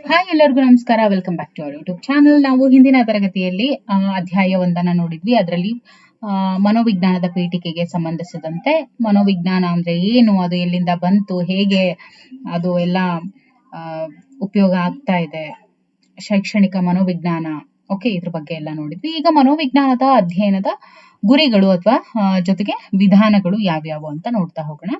Hi, ಎಲ್ಲರಿಗೂ ನಮಸ್ಕಾರ. Welcome back to our YouTube channel. ನಾವು ಹಿಂದಿನ ತರಗತಿಯಲ್ಲಿ ಅಧ್ಯಾಯ 1 ನೋಡಿದ್ವಿ. ಅದರಲ್ಲಿ ಮನೋವಿಜ್ಞಾನದ ಪೀಠಿಕೆಗೆ ಸಂಬಂಧಿಸಿದಂತೆ ಮನೋವಿಜ್ಞಾನ ಅಂದ್ರೆ ಏನು, ಅದು ಎಲ್ಲಿಂದ ಬಂತು, ಹೇಗೆ ಅದು ಎಲ್ಲ ಉಪಯೋಗ ಆಗ್ತಾ ಇದೆ, ಶೈಕ್ಷಣಿಕ ಮನೋವಿಜ್ಞಾನ, ಓಕೆ, ಇದ್ರ ಬಗ್ಗೆ ಎಲ್ಲ ನೋಡಿದ್ವಿ. ಈಗ ಮನೋವಿಜ್ಞಾನದ ಅಧ್ಯಯನದ ಗುರಿಗಳು ಅಥವಾ ಜೊತೆಗೆ ವಿಧಾನಗಳು ಯಾವ್ಯಾವು ಅಂತ ನೋಡ್ತಾ ಹೋಗೋಣ.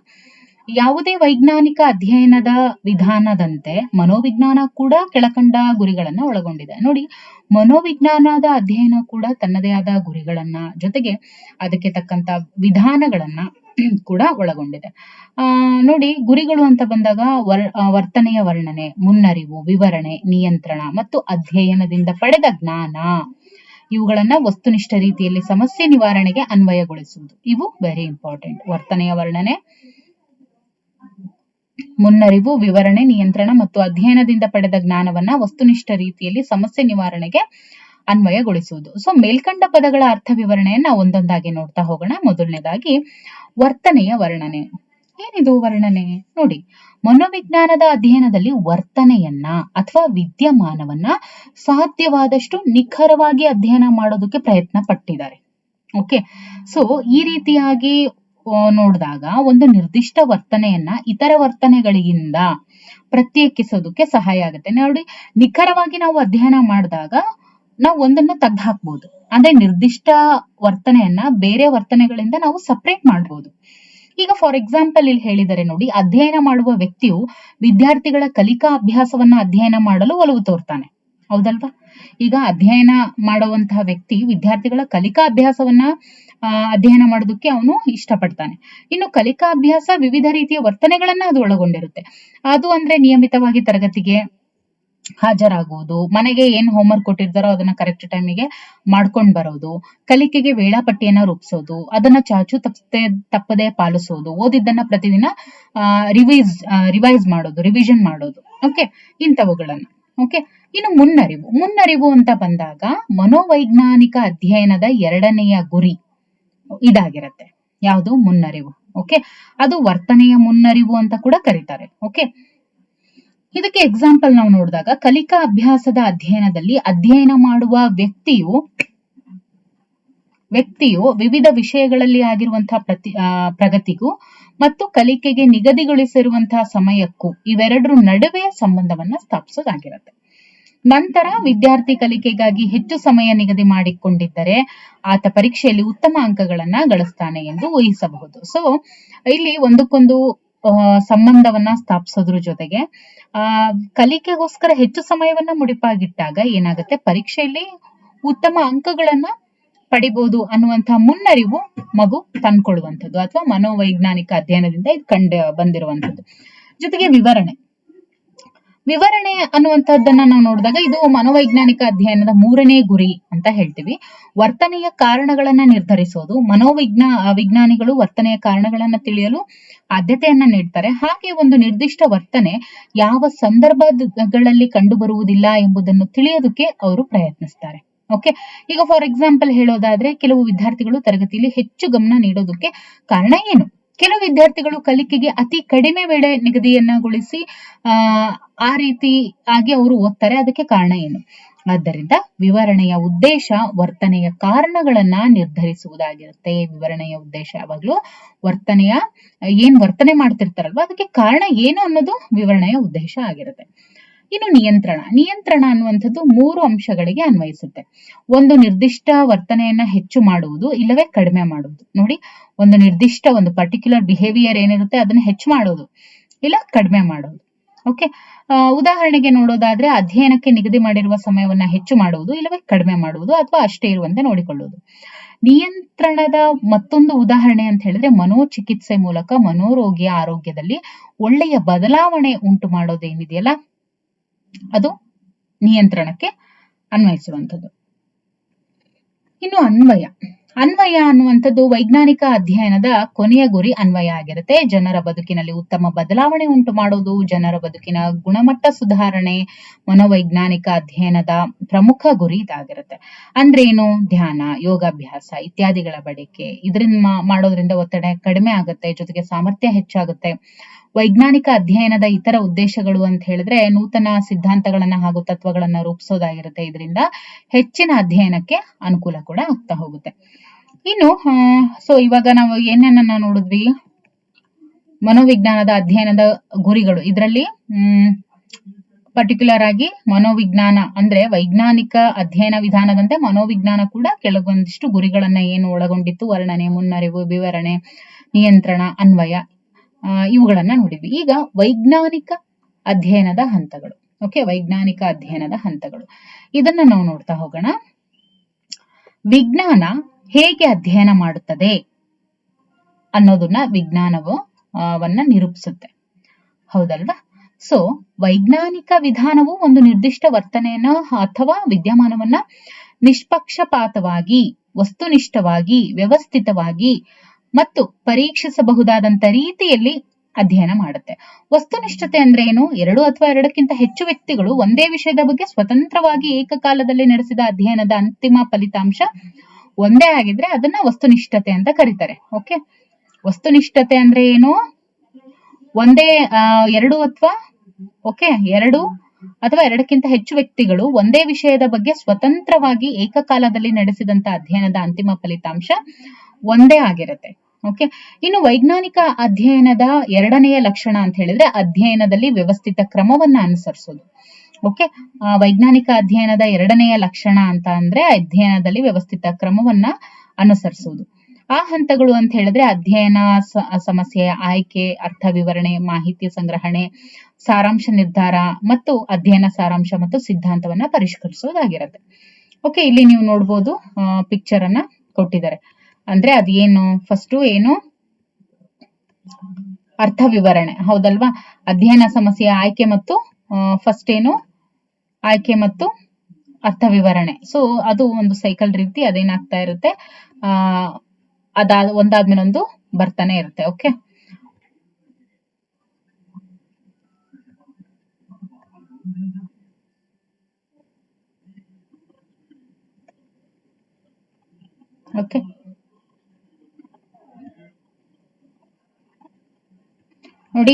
ಯಾವುದೇ ವೈಜ್ಞಾನಿಕ ಅಧ್ಯಯನದ ವಿಧಾನದಂತೆ ಮನೋವಿಜ್ಞಾನ ಕೂಡ ಕೆಳಕಂಡ ಗುರಿಗಳನ್ನ ಒಳಗೊಂಡಿದೆ. ನೋಡಿ, ಮನೋವಿಜ್ಞಾನದ ಅಧ್ಯಯನ ಕೂಡ ತನ್ನದೇ ಆದ ಗುರಿಗಳನ್ನ ಜೊತೆಗೆ ಅದಕ್ಕೆ ತಕ್ಕಂತ ವಿಧಾನಗಳನ್ನ ಕೂಡ ಒಳಗೊಂಡಿದೆ. ನೋಡಿ, ಗುರಿಗಳು ಅಂತ ಬಂದಾಗ ವರ್ತನೆಯ ವರ್ಣನೆ, ಮುನ್ನರಿವು, ವಿವರಣೆ, ನಿಯಂತ್ರಣ ಮತ್ತು ಅಧ್ಯಯನದಿಂದ ಪಡೆದ ಜ್ಞಾನ, ಇವುಗಳನ್ನ ವಸ್ತುನಿಷ್ಠ ರೀತಿಯಲ್ಲಿ ಸಮಸ್ಯೆ ನಿವಾರಣೆಗೆ ಅನ್ವಯಗೊಳಿಸುವುದು. ಇವು ವೆರಿ ಇಂಪಾರ್ಟೆಂಟ್. ವರ್ತನೆಯ ವರ್ಣನೆ, ಮುನ್ನರಿವು, ವಿವರಣೆ, ನಿಯಂತ್ರಣ ಮತ್ತು ಅಧ್ಯಯನದಿಂದ ಪಡೆದ ಜ್ಞಾನವನ್ನ ವಸ್ತುನಿಷ್ಠ ರೀತಿಯಲ್ಲಿ ಸಮಸ್ಯೆ ನಿವಾರಣೆಗೆ ಅನ್ವಯಗೊಳಿಸುವುದು. ಸೊ ಮೇಲ್ಕಂಡ ಪದಗಳ ಅರ್ಥ ವಿವರಣೆಯನ್ನ ಒಂದೊಂದಾಗಿ ನೋಡ್ತಾ ಹೋಗೋಣ. ಮೊದಲನೇದಾಗಿ ವರ್ತನೆಯ ವರ್ಣನೆ. ಏನಿದು ವರ್ಣನೆ? ನೋಡಿ, ಮನೋವಿಜ್ಞಾನದ ಅಧ್ಯಯನದಲ್ಲಿ ವರ್ತನೆಯನ್ನ ಅಥವಾ ವಿದ್ಯಮಾನವನ್ನ ಸಾಧ್ಯವಾದಷ್ಟು ನಿಖರವಾಗಿ ಅಧ್ಯಯನ ಮಾಡೋದಕ್ಕೆ ಪ್ರಯತ್ನ ಪಟ್ಟಿದ್ದಾರೆ. ಓಕೆ, ಸೊ ಈ ರೀತಿಯಾಗಿ ನೋಡಿದಾಗ ಒಂದು ನಿರ್ದಿಷ್ಟ ವರ್ತನೆಯನ್ನ ಇತರ ವರ್ತನೆಗಳಿಂದ ಪ್ರತ್ಯೇಕಿಸೋದಕ್ಕೆ ಸಹಾಯ ಆಗುತ್ತೆ. ನೋಡಿ, ನಿಖರವಾಗಿ ನಾವು ಅಧ್ಯಯನ ಮಾಡಿದಾಗ ನಾವು ಒಂದನ್ನ ತೆಗೆದು ಹಾಕ್ಬಹುದು. ಅಂದ್ರೆ ನಿರ್ದಿಷ್ಟ ವರ್ತನೆಯನ್ನ ಬೇರೆ ವರ್ತನೆಗಳಿಂದ ನಾವು ಸಪರೇಟ್ ಮಾಡಬಹುದು. ಈಗ ಫಾರ್ ಎಕ್ಸಾಂಪಲ್ ಇಲ್ಲಿ ಹೇಳಿದರೆ ನೋಡಿ, ಅಧ್ಯಯನ ಮಾಡುವ ವ್ಯಕ್ತಿಯು ವಿದ್ಯಾರ್ಥಿಗಳ ಕಲಿಕಾ ಅಭ್ಯಾಸವನ್ನ ಅಧ್ಯಯನ ಮಾಡಲು ಒಲವು ತೋರ್ತಾನೆ. ಹೌದಲ್ವಾ? ಈಗ ಅಧ್ಯಯನ ಮಾಡುವಂತಹ ವ್ಯಕ್ತಿ ವಿದ್ಯಾರ್ಥಿಗಳ ಕಲಿಕಾ ಅಭ್ಯಾಸವನ್ನ ಅಧ್ಯಯನ ಮಾಡೋದಕ್ಕೆ ಅವನು ಇಷ್ಟಪಡ್ತಾನೆ. ಇನ್ನು ಕಲಿಕಾ ಅಭ್ಯಾಸ ವಿವಿಧ ರೀತಿಯ ವರ್ತನೆಗಳನ್ನ ಅದು ಒಳಗೊಂಡಿರುತ್ತೆ. ಅದು ಅಂದ್ರೆ ನಿಯಮಿತವಾಗಿ ತರಗತಿಗೆ ಹಾಜರಾಗುವುದು, ಮನೆಗೆ ಏನ್ ಹೋಮ್ವರ್ಕ್ ಕೊಟ್ಟಿರ್ತಾರೋ ಅದನ್ನ ಕರೆಕ್ಟ್ ಟೈಮಿಗೆ ಮಾಡ್ಕೊಂಡ್ ಬರೋದು, ಕಲಿಕೆಗೆ ವೇಳಾಪಟ್ಟಿಯನ್ನ ರೂಪಿಸೋದು, ಅದನ್ನ ಚಾಚು ತಪ್ಪದೆ ಪಾಲಿಸೋದು, ಓದಿದ್ದನ್ನ ಪ್ರತಿದಿನ ರಿವೈಸ್ ಮಾಡೋದು, ರಿವಿಷನ್ ಮಾಡೋದು, ಓಕೆ, ಇಂಥವುಗಳನ್ನ. ಓಕೆ, ಇನ್ನು ಮುನ್ನರಿವು ಅಂತ ಬಂದಾಗ ಮನೋವೈಜ್ಞಾನಿಕ ಅಧ್ಯಯನದ ಎರಡನೆಯ ಗುರಿ ಇದಾಗಿರತ್ತೆ. ಯಾವುದು? ಮುನ್ನರಿವು. ಓಕೆ, ಅದು ವರ್ತನೆಯ ಮುನ್ನರಿವು ಅಂತ ಕೂಡ ಕರೀತಾರೆ. ಓಕೆ, ಇದಕ್ಕೆ ಎಕ್ಸಾಂಪಲ್ ನಾವು ನೋಡಿದಾಗ ಕಲಿಕಾ ಅಭ್ಯಾಸದ ಅಧ್ಯಯನದಲ್ಲಿ ಅಧ್ಯಯನ ಮಾಡುವ ವ್ಯಕ್ತಿಯು ವಿವಿಧ ವಿಷಯಗಳಲ್ಲಿ ಆಗಿರುವಂತಹ ಪ್ರಗತಿಗೂ ಮತ್ತು ಕಲಿಕೆಗೆ ನಿಗದಿಗೊಳಿಸಿರುವಂತಹ ಸಮಯಕ್ಕೂ ಇವೆರಡರ ನಡುವೆ ಸಂಬಂಧವನ್ನ ಸ್ಥಾಪಿಸೋದಾಗಿರುತ್ತೆ. ನಂತರ ವಿದ್ಯಾರ್ಥಿ ಕಲಿಕೆಗಾಗಿ ಹೆಚ್ಚು ಸಮಯ ನಿಗದಿ ಮಾಡಿಕೊಂಡಿದ್ದರೆ ಆತ ಪರೀಕ್ಷೆಯಲ್ಲಿ ಉತ್ತಮ ಅಂಕಗಳನ್ನ ಗಳಿಸ್ತಾನೆ ಎಂದು ಊಹಿಸಬಹುದು. ಸೊ ಇಲ್ಲಿ ಒಂದಕ್ಕೊಂದು ಸಂಬಂಧವನ್ನ ಸ್ಥಾಪಿಸೋದ್ರ ಜೊತೆಗೆ ಕಲಿಕೆಗೋಸ್ಕರ ಹೆಚ್ಚು ಸಮಯವನ್ನ ಮುಡಿಪಾಗಿಟ್ಟಾಗ ಏನಾಗುತ್ತೆ, ಪರೀಕ್ಷೆಯಲ್ಲಿ ಉತ್ತಮ ಅಂಕಗಳನ್ನ ಪಡಿಬಹುದು ಅನ್ನುವಂತಹ ಮುನ್ನರಿವು ಮಗು ತಂದ್ಕೊಳ್ಳುವಂಥದ್ದು ಅಥವಾ ಮನೋವೈಜ್ಞಾನಿಕ ಅಧ್ಯಯನದಿಂದ ಇದು ಕಂಡು ಬಂದಿರುವಂಥದ್ದು. ಜೊತೆಗೆ ವಿವರಣೆ ಅನ್ನುವಂಥದ್ದನ್ನ ನಾವು ನೋಡಿದಾಗ ಇದು ಮನೋವೈಜ್ಞಾನಿಕ ಅಧ್ಯಯನದ ಮೂರನೇ ಗುರಿ ಅಂತ ಹೇಳ್ತೀವಿ. ವರ್ತನೆಯ ಕಾರಣಗಳನ್ನ ನಿರ್ಧರಿಸೋದು. ವಿಜ್ಞಾನಿಗಳು ವರ್ತನೆಯ ಕಾರಣಗಳನ್ನ ತಿಳಿಯಲು ಆದ್ಯತೆಯನ್ನ ನೀಡ್ತಾರೆ. ಹಾಗೆ ಒಂದು ನಿರ್ದಿಷ್ಟ ವರ್ತನೆ ಯಾವ ಸಂದರ್ಭಗಳಲ್ಲಿ ಕಂಡು ಬರುವುದಿಲ್ಲ ಎಂಬುದನ್ನು ತಿಳಿಯೋದಕ್ಕೆ ಅವರು ಪ್ರಯತ್ನಿಸ್ತಾರೆ. ಓಕೆ, ಈಗ ಫಾರ್ ಎಕ್ಸಾಂಪಲ್ ಹೇಳೋದಾದ್ರೆ ಕೆಲವು ವಿದ್ಯಾರ್ಥಿಗಳು ತರಗತಿಯಲ್ಲಿ ಹೆಚ್ಚು ಗಮನ ನೀಡೋದಕ್ಕೆ ಕಾರಣ ಏನು? ಕೆಲವು ವಿದ್ಯಾರ್ಥಿಗಳು ಕಲಿಕೆಗೆ ಅತಿ ಕಡಿಮೆ ವೇಳೆ ನಿಗದಿಯನ್ನಗೊಳಿಸಿ ಆ ರೀತಿ ಆಗಿ ಅವರು ಓದ್ತಾರೆ. ಅದಕ್ಕೆ ಕಾರಣ ಏನು? ಆದ್ದರಿಂದ ವಿವರಣೆಯ ಉದ್ದೇಶ ವರ್ತನೆಯ ಕಾರಣಗಳನ್ನ ನಿರ್ಧರಿಸುವುದಾಗಿರುತ್ತೆ. ವಿವರಣೆಯ ಉದ್ದೇಶ ಯಾವಾಗ್ಲೂ ವರ್ತನೆ ಮಾಡ್ತಿರ್ತಾರಲ್ವಾ, ಅದಕ್ಕೆ ಕಾರಣ ಏನು ಅನ್ನೋದು ವಿವರಣೆಯ ಉದ್ದೇಶ ಆಗಿರುತ್ತೆ. ಇನ್ನು ನಿಯಂತ್ರಣ ಅನ್ನುವಂಥದ್ದು 3 ಅಂಶಗಳಿಗೆ ಅನ್ವಯಿಸುತ್ತೆ. ಒಂದು ನಿರ್ದಿಷ್ಟ ವರ್ತನೆಯನ್ನ ಹೆಚ್ಚು ಮಾಡುವುದು ಇಲ್ಲವೇ ಕಡಿಮೆ ಮಾಡುವುದು. ನೋಡಿ, ಒಂದು ಪರ್ಟಿಕ್ಯುಲರ್ ಬಿಹೇವಿಯರ್ ಏನಿರುತ್ತೆ ಅದನ್ನ ಹೆಚ್ಚು ಮಾಡೋದು ಇಲ್ಲ ಕಡಿಮೆ ಮಾಡೋದು. ಓಕೆ, ಉದಾಹರಣೆಗೆ ನೋಡೋದಾದ್ರೆ ಅಧ್ಯಯನಕ್ಕೆ ನಿಗದಿ ಮಾಡಿರುವ ಸಮಯವನ್ನ ಹೆಚ್ಚು ಮಾಡುವುದು ಇಲ್ಲವೇ ಕಡಿಮೆ ಮಾಡುವುದು ಅಥವಾ ಅಷ್ಟೇ ಇರುವಂತೆ ನೋಡಿಕೊಳ್ಳುವುದು. ನಿಯಂತ್ರಣದ ಮತ್ತೊಂದು ಉದಾಹರಣೆ ಅಂತ ಹೇಳಿದ್ರೆ ಮನೋಚಿಕಿತ್ಸೆ ಮೂಲಕ ಮನೋರೋಗಿಯ ಆರೋಗ್ಯದಲ್ಲಿ ಒಳ್ಳೆಯ ಬದಲಾವಣೆ ಉಂಟು ಮಾಡೋದೇನಿದೆಯಲ್ಲ ಅದು ನಿಯಂತ್ರಣಕ್ಕೆ ಅನ್ವಯಿಸುವಂಥದ್ದು. ಇನ್ನು ಅನ್ವಯ ಅನ್ನುವಂಥದ್ದು ವೈಜ್ಞಾನಿಕ ಅಧ್ಯಯನದ ಕೊನೆಯ ಗುರಿ ಅನ್ವಯ ಆಗಿರುತ್ತೆ. ಜನರ ಬದುಕಿನಲ್ಲಿ ಉತ್ತಮ ಬದಲಾವಣೆ ಉಂಟು ಮಾಡೋದು, ಜನರ ಬದುಕಿನ ಗುಣಮಟ್ಟ ಸುಧಾರಣೆ ಮನೋವೈಜ್ಞಾನಿಕ ಅಧ್ಯಯನದ ಪ್ರಮುಖ ಗುರಿ ಇದಾಗಿರುತ್ತೆ. ಅಂದ್ರೆ ಏನು? ಧ್ಯಾನ, ಯೋಗಾಭ್ಯಾಸ ಇತ್ಯಾದಿಗಳ ಬಳಕೆ. ಇದರಿಂದ ಮಾಡೋದ್ರಿಂದ ಒತ್ತಡ ಕಡಿಮೆ ಆಗುತ್ತೆ, ಜೊತೆಗೆ ಸಾಮರ್ಥ್ಯ ಹೆಚ್ಚಾಗುತ್ತೆ, ವೈಜ್ಞಾನಿಕ ಅಧ್ಯಯನದ ಇತರ ಉದ್ದೇಶಗಳು ಅಂತ ಹೇಳಿದ್ರೆ ನೂತನ ಸಿದ್ಧಾಂತಗಳನ್ನ ಹಾಗೂ ತತ್ವಗಳನ್ನ ರೂಪಿಸೋದಾಗಿರುತ್ತೆ. ಇದರಿಂದ ಹೆಚ್ಚಿನ ಅಧ್ಯಯನಕ್ಕೆ ಅನುಕೂಲ ಕೂಡ ಆಗ್ತಾ ಹೋಗುತ್ತೆ. ಇನ್ನು ಸೊ ಇವಾಗ ನಾವು ಏನನ್ನ ನೋಡಿದ್ವಿ, ಮನೋವಿಜ್ಞಾನದ ಅಧ್ಯಯನದ ಗುರಿಗಳು. ಇದರಲ್ಲಿ ಪರ್ಟಿಕ್ಯುಲರ್ ಆಗಿ ಮನೋವಿಜ್ಞಾನ ಅಂದ್ರೆ ವೈಜ್ಞಾನಿಕ ಅಧ್ಯಯನ ವಿಧಾನದಂತೆ ಮನೋವಿಜ್ಞಾನ ಕೂಡ ಕೆಲವೊಂದಿಷ್ಟು ಗುರಿಗಳನ್ನ ಏನು ಒಳಗೊಂಡಿತ್ತು, ವರ್ಣನೆ, ಮುನ್ನರಿವು, ವಿವರಣೆ, ನಿಯಂತ್ರಣ, ಅನ್ವಯ, ಇವುಗಳನ್ನ ನೋಡಿದ್ವಿ. ಈಗ ವೈಜ್ಞಾನಿಕ ಅಧ್ಯಯನದ ಹಂತಗಳು. ಓಕೆ, ವೈಜ್ಞಾನಿಕ ಅಧ್ಯಯನದ ಹಂತಗಳು, ಇದನ್ನ ನಾವು ನೋಡ್ತಾ ಹೋಗೋಣ. ವಿಜ್ಞಾನ ಹೇಗೆ ಅಧ್ಯಯನ ಮಾಡುತ್ತದೆ ಅನ್ನೋದನ್ನ ವಿಜ್ಞಾನವು ನಿರೂಪಿಸುತ್ತೆ, ಹೌದಲ್ವಾ? ಸೊ ವೈಜ್ಞಾನಿಕ ವಿಧಾನವು ಒಂದು ನಿರ್ದಿಷ್ಟ ವರ್ತನೆಯನ್ನ ಅಥವಾ ವಿದ್ಯಮಾನವನ್ನ ನಿಷ್ಪಕ್ಷಪಾತವಾಗಿ, ವಸ್ತುನಿಷ್ಠವಾಗಿ, ವ್ಯವಸ್ಥಿತವಾಗಿ ಮತ್ತು ಪರೀಕ್ಷಿಸಬಹುದಾದಂತ ರೀತಿಯಲ್ಲಿ ಅಧ್ಯಯನ ಮಾಡುತ್ತೆ. ವಸ್ತುನಿಷ್ಠತೆ ಅಂದ್ರೆ ಏನು? 2 ಅಥವಾ 2ಕ್ಕಿಂತ ಹೆಚ್ಚು ವ್ಯಕ್ತಿಗಳು ಒಂದೇ ವಿಷಯದ ಬಗ್ಗೆ ಸ್ವತಂತ್ರವಾಗಿ ಏಕಕಾಲದಲ್ಲಿ ನಡೆಸಿದ ಅಧ್ಯಯನದ ಅಂತಿಮ ಫಲಿತಾಂಶ ಒಂದೇ ಆಗಿದ್ರೆ ಅದನ್ನ ವಸ್ತುನಿಷ್ಠತೆ ಅಂತ ಕರೀತಾರೆ. ಓಕೆ, ವಸ್ತುನಿಷ್ಠತೆ ಅಂದ್ರೆ ಏನು? ಒಂದೇ 2 ಅಥವಾ 2ಕ್ಕಿಂತ ಹೆಚ್ಚು ವ್ಯಕ್ತಿಗಳು ಒಂದೇ ವಿಷಯದ ಬಗ್ಗೆ ಸ್ವತಂತ್ರವಾಗಿ ಏಕಕಾಲದಲ್ಲಿ ನಡೆಸಿದಂತ ಅಧ್ಯಯನದ ಅಂತಿಮ ಫಲಿತಾಂಶ ಒಂದೇ ಆಗಿರುತ್ತೆ. ಓಕೆ, ಇನ್ನು ವೈಜ್ಞಾನಿಕ ಅಧ್ಯಯನದ 2ನೆಯ ಲಕ್ಷಣ ಅಂತ ಹೇಳಿದ್ರೆ ಅಧ್ಯಯನದಲ್ಲಿ ವ್ಯವಸ್ಥಿತ ಕ್ರಮವನ್ನ ಅನುಸರಿಸೋದು. ಓಕೆ, ವೈಜ್ಞಾನಿಕ ಅಧ್ಯಯನದ 2ನೆಯ ಲಕ್ಷಣ ಅಂತ ಅಂದ್ರೆ ಅಧ್ಯಯನದಲ್ಲಿ ವ್ಯವಸ್ಥಿತ ಕ್ರಮವನ್ನ ಅನುಸರಿಸುವುದು. ಆ ಹಂತಗಳು ಅಂತ ಹೇಳಿದ್ರೆ ಅಧ್ಯಯನ, ಸಮಸ್ಯೆಯ ಆಯ್ಕೆ, ಅರ್ಥ ವಿವರಣೆ, ಮಾಹಿತಿ ಸಂಗ್ರಹಣೆ, ಸಾರಾಂಶ ನಿರ್ಧಾರ ಮತ್ತು ಅಧ್ಯಯನ ಸಾರಾಂಶ ಮತ್ತು ಸಿದ್ಧಾಂತವನ್ನ ಪರಿಷ್ಕರಿಸೋದಾಗಿರುತ್ತೆ. ಓಕೆ, ಇಲ್ಲಿ ನೀವು ನೋಡ್ಬೋದು ಪಿಕ್ಚರ್ ಅನ್ನ ಕೊಟ್ಟಿದ್ದಾರೆ. ಅಂದ್ರೆ ಅದೇನು, ಫಸ್ಟ್ ಏನು ಅರ್ಥ ವಿವರಣೆ, ಹೌದಲ್ವಾ? ಅಧ್ಯಯನ, ಸಮಸ್ಯೆಯ ಆಯ್ಕೆ ಮತ್ತು ಫಸ್ಟ್ ಏನು ಆಯ್ಕೆ ಮತ್ತು ಅರ್ಥ ವಿವರಣೆ. ಸೊ ಅದು ಒಂದು ಸೈಕಲ್ ರೀತಿ ಅದೇನಾಗ್ತಾ ಇರುತ್ತೆ, ಒಂದಾದ್ಮೇಲೆ ಒಂದು ಬರ್ತಾನೆ ಇರುತ್ತೆ. ಓಕೆ, ಓಕೆ, ನೋಡಿ,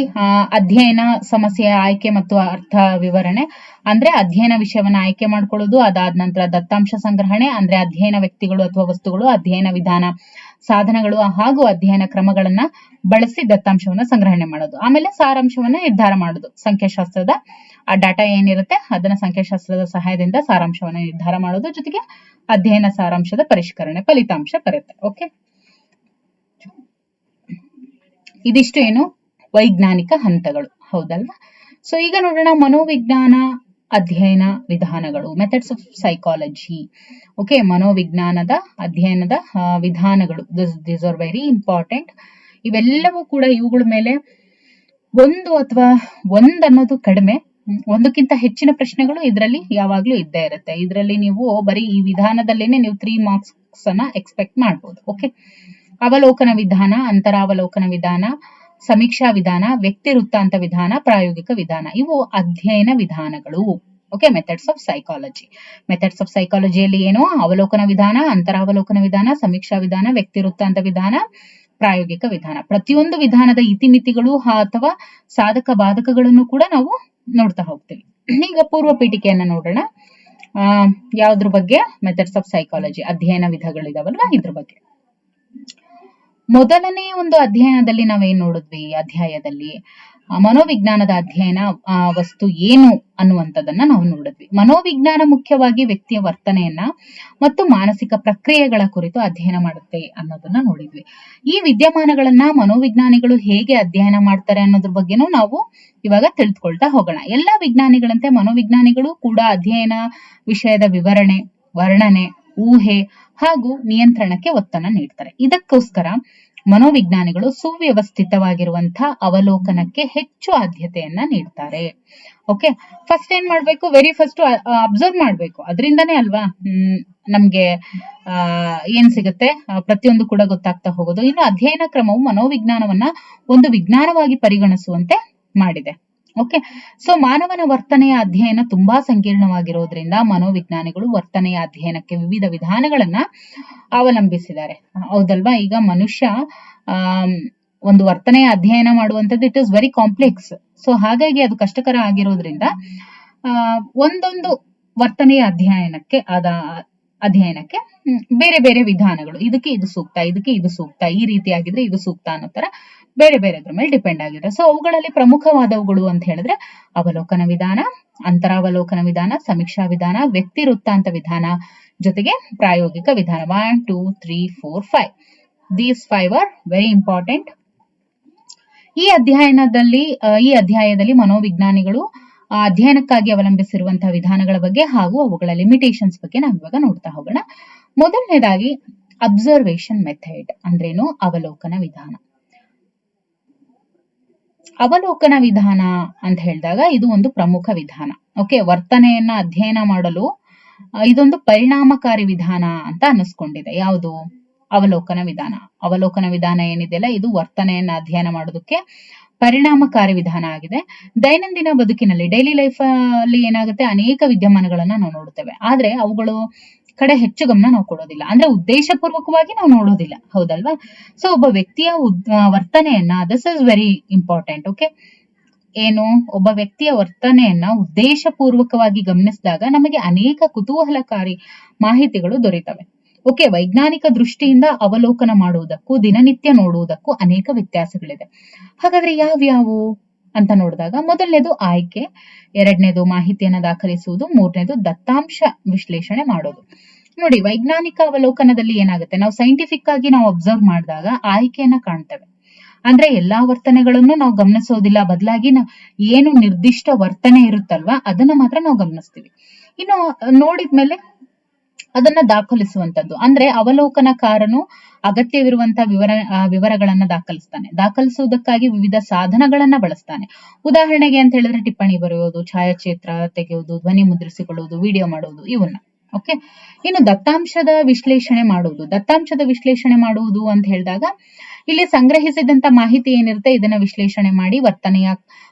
ಅಧ್ಯಯನ, ಸಮಸ್ಯೆಯ ಆಯ್ಕೆ ಮತ್ತು ಅರ್ಥ ವಿವರಣೆ ಅಂದ್ರೆ ಅಧ್ಯಯನ ವಿಷಯವನ್ನ ಆಯ್ಕೆ ಮಾಡ್ಕೊಳ್ಳೋದು, ಅದಾದ ನಂತರ ದತ್ತಾಂಶ ಸಂಗ್ರಹಣೆ ಅಂದ್ರೆ ಅಧ್ಯಯನ ವ್ಯಕ್ತಿಗಳು ಅಥವಾ ವಸ್ತುಗಳು, ಅಧ್ಯಯನ ವಿಧಾನ, ಸಾಧನಗಳು ಹಾಗೂ ಅಧ್ಯಯನ ಕ್ರಮಗಳನ್ನ ಬಳಸಿ ದತ್ತಾಂಶವನ್ನ ಸಂಗ್ರಹಣೆ ಮಾಡೋದು. ಆಮೇಲೆ ಸಾರಾಂಶವನ್ನ ನಿರ್ಧಾರ ಮಾಡೋದು, ಸಂಖ್ಯಾಶಾಸ್ತ್ರದ ಆ ಡಾಟಾ ಏನಿರುತ್ತೆ ಅದನ್ನ ಸಂಖ್ಯಾಶಾಸ್ತ್ರದ ಸಹಾಯದಿಂದ ಸಾರಾಂಶವನ್ನ ನಿರ್ಧಾರ ಮಾಡೋದು, ಜೊತೆಗೆ ಅಧ್ಯಯನ ಸಾರಾಂಶದ ಪರಿಷ್ಕರಣೆ, ಫಲಿತಾಂಶ ಬರುತ್ತೆ. ಓಕೆ, ಇದಿಷ್ಟು ಏನು ವೈಜ್ಞಾನಿಕ ಹಂತಗಳು, ಹೌದಲ್ವಾ? ಸೊ ಈಗ ನೋಡೋಣ ಮನೋವಿಜ್ಞಾನ ಅಧ್ಯಯನ ವಿಧಾನಗಳು, ಮೆಥಡ್ಸ್ ಆಫ್ ಸೈಕಾಲಜಿ. ಓಕೆ, ಮನೋವಿಜ್ಞಾನದ ಅಧ್ಯಯನದ ವಿಧಾನಗಳು, ದಿಸ್ ಆರ್ ವೆರಿ ಇಂಪಾರ್ಟೆಂಟ್. ಇವೆಲ್ಲವೂ ಕೂಡ ಇವುಗಳ ಮೇಲೆ ಒಂದು ಅಥವಾ ಅನ್ನೋದು ಕಡಿಮೆ, ಒಂದಕ್ಕಿಂತ ಹೆಚ್ಚಿನ ಪ್ರಶ್ನೆಗಳು ಇದರಲ್ಲಿ ಯಾವಾಗ್ಲೂ ಇದ್ದೇ ಇರುತ್ತೆ. ಇದರಲ್ಲಿ ನೀವು ಬರೀ ಈ ವಿಧಾನದಲ್ಲೇನೆ ನೀವು 3 ಮಾರ್ಕ್ಸ್ ಅನ್ನ ಎಕ್ಸ್ಪೆಕ್ಟ್ ಮಾಡ್ಬೋದು. ಓಕೆ, ಅವಲೋಕನ ವಿಧಾನ, ಅಂತರಾವಲೋಕನ ವಿಧಾನ, ಸಮೀಕ್ಷಾ ವಿಧಾನ, ವ್ಯಕ್ತಿ ವೃತ್ತಾಂತ ವಿಧಾನ, ಪ್ರಾಯೋಗಿಕ ವಿಧಾನ, ಇವು ಅಧ್ಯಯನ ವಿಧಾನಗಳು. Okay, methods of psychology. Methods of ಸೈಕಾಲಜಿಯಲ್ಲಿ ಏನು? ಅವಲೋಕನ ವಿಧಾನ, ಅಂತರಾವಲೋಕನ ವಿಧಾನ, ಸಮೀಕ್ಷಾ ವಿಧಾನ, ವ್ಯಕ್ತಿ ವೃತ್ತಾಂತ ವಿಧಾನ, ಪ್ರಾಯೋಗಿಕ ವಿಧಾನ. ಪ್ರತಿಯೊಂದು ವಿಧಾನದ ಇತಿಮಿತಿಗಳು ಅಥವಾ ಸಾಧಕ ಬಾಧಕಗಳನ್ನು ಕೂಡ ನಾವು ನೋಡ್ತಾ ಹೋಗ್ತೀವಿ. ಈಗ ಪೂರ್ವ ಪೀಠಿಕೆಯನ್ನ ನೋಡೋಣ. ಯಾವ್ದ್ರ ಬಗ್ಗೆ? ಮೆಥಡ್ಸ್ ಆಫ್ ಸೈಕಾಲಜಿ, ಅಧ್ಯಯನ ವಿಧಗಳಿದಾವಲ್ವಾ, ಇದ್ರ ಬಗ್ಗೆ. ಮೊದಲನೇ ಒಂದು ಅಧ್ಯಯನದಲ್ಲಿ ನಾವೇನ್ ನೋಡಿದ್ವಿ? ಅಧ್ಯಾಯದಲ್ಲಿ ಮನೋವಿಜ್ಞಾನದ ಅಧ್ಯಯನ ವಸ್ತು ಏನು ಅನ್ನುವಂಥದ್ದನ್ನ ನಾವು ನೋಡಿದ್ವಿ. ಮನೋವಿಜ್ಞಾನ ಮುಖ್ಯವಾಗಿ ವ್ಯಕ್ತಿಯ ವರ್ತನೆಯನ್ನ ಮತ್ತು ಮಾನಸಿಕ ಪ್ರಕ್ರಿಯೆಗಳ ಕುರಿತು ಅಧ್ಯಯನ ಮಾಡುತ್ತೆ ಅನ್ನೋದನ್ನ ನೋಡಿದ್ವಿ. ಈ ವಿದ್ಯಮಾನಗಳನ್ನ ಮನೋವಿಜ್ಞಾನಿಗಳು ಹೇಗೆ ಅಧ್ಯಯನ ಮಾಡ್ತಾರೆ ಅನ್ನೋದ್ರ ಬಗ್ಗೆನೂ ನಾವು ಇವಾಗ ತಿಳಿದುಕೊಳ್ತಾ ಹೋಗೋಣ. ಎಲ್ಲಾ ವಿಜ್ಞಾನಿಗಳಂತೆ ಮನೋವಿಜ್ಞಾನಿಗಳು ಕೂಡ ಅಧ್ಯಯನ ವಿಷಯದ ವಿವರಣೆ, ವರ್ಣನೆ, ಊಹೆ ಹಾಗೂ ನಿಯಂತ್ರಣಕ್ಕೆ ಒತ್ತನ್ನ ನೀಡ್ತಾರೆ. ಇದಕ್ಕೋಸ್ಕರ ಮನೋವಿಜ್ಞಾನಿಗಳು ಸುವ್ಯವಸ್ಥಿತವಾಗಿರುವಂತಹ ಅವಲೋಕನಕ್ಕೆ ಹೆಚ್ಚು ಆದ್ಯತೆಯನ್ನ ನೀಡ್ತಾರೆ. ಓಕೆ, ಫಸ್ಟ್ ಏನ್ ಮಾಡ್ಬೇಕು? ವೆರಿ ಫಸ್ಟ್ ಅಬ್ಸರ್ವ್ ಮಾಡ್ಬೇಕು. ಅದರಿಂದನೇ ಅಲ್ವಾ ನಮ್ಗೆ ಏನ್ ಸಿಗುತ್ತೆ, ಪ್ರತಿಯೊಂದು ಕೂಡ ಗೊತ್ತಾಗ್ತಾ ಹೋಗೋದು. ಇನ್ನು ಅಧ್ಯಯನ ಕ್ರಮವು ಮನೋವಿಜ್ಞಾನವನ್ನ ಒಂದು ವಿಜ್ಞಾನವಾಗಿ ಪರಿಗಣಿಸುವಂತೆ ಮಾಡಿದೆ. ಓಕೆ, ಸೊ ಮಾನವನ ವರ್ತನೆಯ ಅಧ್ಯಯನ ತುಂಬಾ ಸಂಕೀರ್ಣವಾಗಿರೋದ್ರಿಂದ ಮನೋವಿಜ್ಞಾನಿಗಳು ವರ್ತನೆಯ ಅಧ್ಯಯನಕ್ಕೆ ವಿವಿಧ ವಿಧಾನಗಳನ್ನ ಅವಲಂಬಿಸಿದ್ದಾರೆ, ಹೌದಲ್ವಾ? ಈಗ ಮನುಷ್ಯ ಒಂದು ವರ್ತನೆಯ ಅಧ್ಯಯನ ಮಾಡುವಂಥದ್ದು it is very complex. So ಹಾಗಾಗಿ ಅದು ಕಷ್ಟಕರ ಆಗಿರೋದ್ರಿಂದ ಒಂದೊಂದು ವರ್ತನೆಯ ಅಧ್ಯಯನಕ್ಕೆ ಬೇರೆ ಬೇರೆ ವಿಧಾನಗಳು, ಇದಕ್ಕೆ ಇದು ಸೂಕ್ತ, ಇದಕ್ಕೆ ಇದು ಸೂಕ್ತ, ಈ ರೀತಿಯಾಗಿದ್ರೆ ಇದು ಸೂಕ್ತ ಅನ್ನೋ ತರ ಬೇರೆ ಬೇರೆದ್ರ ಮೇಲೆ ಡಿಪೆಂಡ್ ಆಗಿದೆ. ಸೊ ಅವುಗಳಲ್ಲಿ ಪ್ರಮುಖವಾದವುಗಳು ಅಂತ ಹೇಳಿದ್ರೆ ಅವಲೋಕನ ವಿಧಾನ, ಅಂತರಾವಲೋಕನ ವಿಧಾನ, ಸಮೀಕ್ಷಾ ವಿಧಾನ, ವ್ಯಕ್ತಿ ವೃತ್ತಾಂತ ವಿಧಾನ, ಜೊತೆಗೆ ಪ್ರಾಯೋಗಿಕ ವಿಧಾನ. 1 2 3 4 5 ದೀಸ್ 5 ಆರ್ ವೆರಿ ಇಂಪಾರ್ಟೆಂಟ್. ಈ ಅಧ್ಯಾಯದಲ್ಲಿ ಮನೋವಿಜ್ಞಾನಿಗಳು ಅಧ್ಯಯನಕ್ಕಾಗಿ ಅವಲಂಬಿಸಿರುವಂತಹ ವಿಧಾನಗಳ ಬಗ್ಗೆ ಹಾಗೂ ಅವುಗಳ ಲಿಮಿಟೇಷನ್ಸ್ ಬಗ್ಗೆ ನಾವು ಇವಾಗ ನೋಡ್ತಾ ಹೋಗೋಣ. ಮೊದಲನೇದಾಗಿ ಅಬ್ಸರ್ವೇಷನ್ ಮೆಥಡ್ ಅಂದ್ರೇನು? ಅವಲೋಕನ ವಿಧಾನ. ಅವಲೋಕನ ವಿಧಾನ ಅಂತ ಹೇಳಿದಾಗ ಇದು ಒಂದು ಪ್ರಮುಖ ವಿಧಾನ. ಓಕೆ, ವರ್ತನೆಯನ್ನ ಅಧ್ಯಯನ ಮಾಡಲು ಇದೊಂದು ಪರಿಣಾಮಕಾರಿ ವಿಧಾನ ಅಂತ ಅನ್ನಿಸ್ಕೊಂಡಿದೆ. ಯಾವುದು? ಅವಲೋಕನ ವಿಧಾನ. ಅವಲೋಕನ ವಿಧಾನ ಏನಿದೆಯಲ್ಲ, ಇದು ವರ್ತನೆಯನ್ನ ಅಧ್ಯಯನ ಮಾಡೋದಕ್ಕೆ ಪರಿಣಾಮಕಾರಿ ವಿಧಾನ ಆಗಿದೆ. ದೈನಂದಿನ ಬದುಕಿನಲ್ಲಿ, ಡೈಲಿ ಲೈಫ್ ಅಲ್ಲಿ ಏನಾಗುತ್ತೆ, ಅನೇಕ ವಿದ್ಯಮಾನಗಳನ್ನ ನಾವು ನೋಡುತ್ತೇವೆ, ಆದ್ರೆ ಅವುಗಳು ಕಡೆ ಹೆಚ್ಚು ಗಮನ ನಾವು ಕೊಡೋದಿಲ್ಲ, ಅಂದ್ರೆ ಉದ್ದೇಶಪೂರ್ವಕವಾಗಿ ನಾವು ನೋಡೋದಿಲ್ಲ, ಹೌದಲ್ವಾ? ಸೊ ಒಬ್ಬ ವ್ಯಕ್ತಿಯ ವರ್ತನೆಯನ್ನ, this is very important. Okay, ಏನು? ಒಬ್ಬ ವ್ಯಕ್ತಿಯ ವರ್ತನೆಯನ್ನ ಉದ್ದೇಶಪೂರ್ವಕವಾಗಿ ಗಮನಿಸಿದಾಗ ನಮಗೆ ಅನೇಕ ಕುತೂಹಲಕಾರಿ ಮಾಹಿತಿಗಳು ದೊರೆತವೆ. ಓಕೆ, ವೈಜ್ಞಾನಿಕ ದೃಷ್ಟಿಯಿಂದ ಅವಲೋಕನ ಮಾಡುವುದಕ್ಕೂ ದಿನನಿತ್ಯ ನೋಡುವುದಕ್ಕೂ ಅನೇಕ ವ್ಯತ್ಯಾಸಗಳಿದೆ. ಹಾಗಾದ್ರೆ ಯಾವ್ಯಾವು ಅಂತ ನೋಡಿದಾಗ, ಮೊದಲನೇದು ಆಯ್ಕೆ, ಎರಡನೇದು ಮಾಹಿತಿಯನ್ನ ದಾಖಲಿಸುವುದು, ಮೂರನೇದು ದತ್ತಾಂಶ ವಿಶ್ಲೇಷಣೆ ಮಾಡೋದು. ನೋಡಿ, ವೈಜ್ಞಾನಿಕ ಅವಲೋಕನದಲ್ಲಿ ಏನಾಗುತ್ತೆ, ನಾವು ಸೈಂಟಿಫಿಕ್ ಆಗಿ ನಾವು ಅಬ್ಸರ್ವ್ ಮಾಡಿದಾಗ ಆಯ್ಕೆಯನ್ನ ಕಾಣ್ತೇವೆ. ಅಂದ್ರೆ ಎಲ್ಲಾ ವರ್ತನೆಗಳನ್ನು ನಾವು ಗಮನಿಸೋದಿಲ್ಲ, ಬದಲಾಗಿ ಏನು ನಿರ್ದಿಷ್ಟ ವರ್ತನೆ ಇರುತ್ತಲ್ವಾ ಅದನ್ನ ಮಾತ್ರ ನಾವು ಗಮನಿಸ್ತೀವಿ. ಇನ್ನು ನೋಡಿದ್ಮೇಲೆ ಅದನ್ನ ದಾಖಲಿಸುವಂತದ್ದು, ಅಂದ್ರೆ ಅವಲೋಕನಕಾರನು ಅಗತ್ಯವಿರುವಂತಹ ವಿವರಗಳನ್ನ ದಾಖಲಿಸುವುದಕ್ಕಾಗಿ ವಿವಿಧ ಸಾಧನಗಳನ್ನ ಬಳಸ್ತಾನೆ. ಉದಾಹರಣೆಗೆ ಅಂತ ಹೇಳಿದ್ರೆ ಟಿಪ್ಪಣಿ ಬರೆಯೋದು, ಛಾಯಾಚಿತ್ರ ತೆಗೆಯುವುದು, ಧ್ವನಿ ಮುದ್ರಿಸಿಕೊಳ್ಳುವುದು, ವಿಡಿಯೋ ಮಾಡುವುದು, ಇವನ್ನ. ಓಕೆ, ಇನ್ನು ದತ್ತಾಂಶದ ವಿಶ್ಲೇಷಣೆ ಮಾಡುವುದು ಅಂತ ಹೇಳಿದಾಗ, ಇಲ್ಲಿ ಸಂಗ್ರಹಿಸಿದಂತ ಮಾಹಿತಿ ಏನಿರುತ್ತೆ ಇದನ್ನ ವಿಶ್ಲೇಷಣೆ ಮಾಡಿ ವರ್ತನೆಯ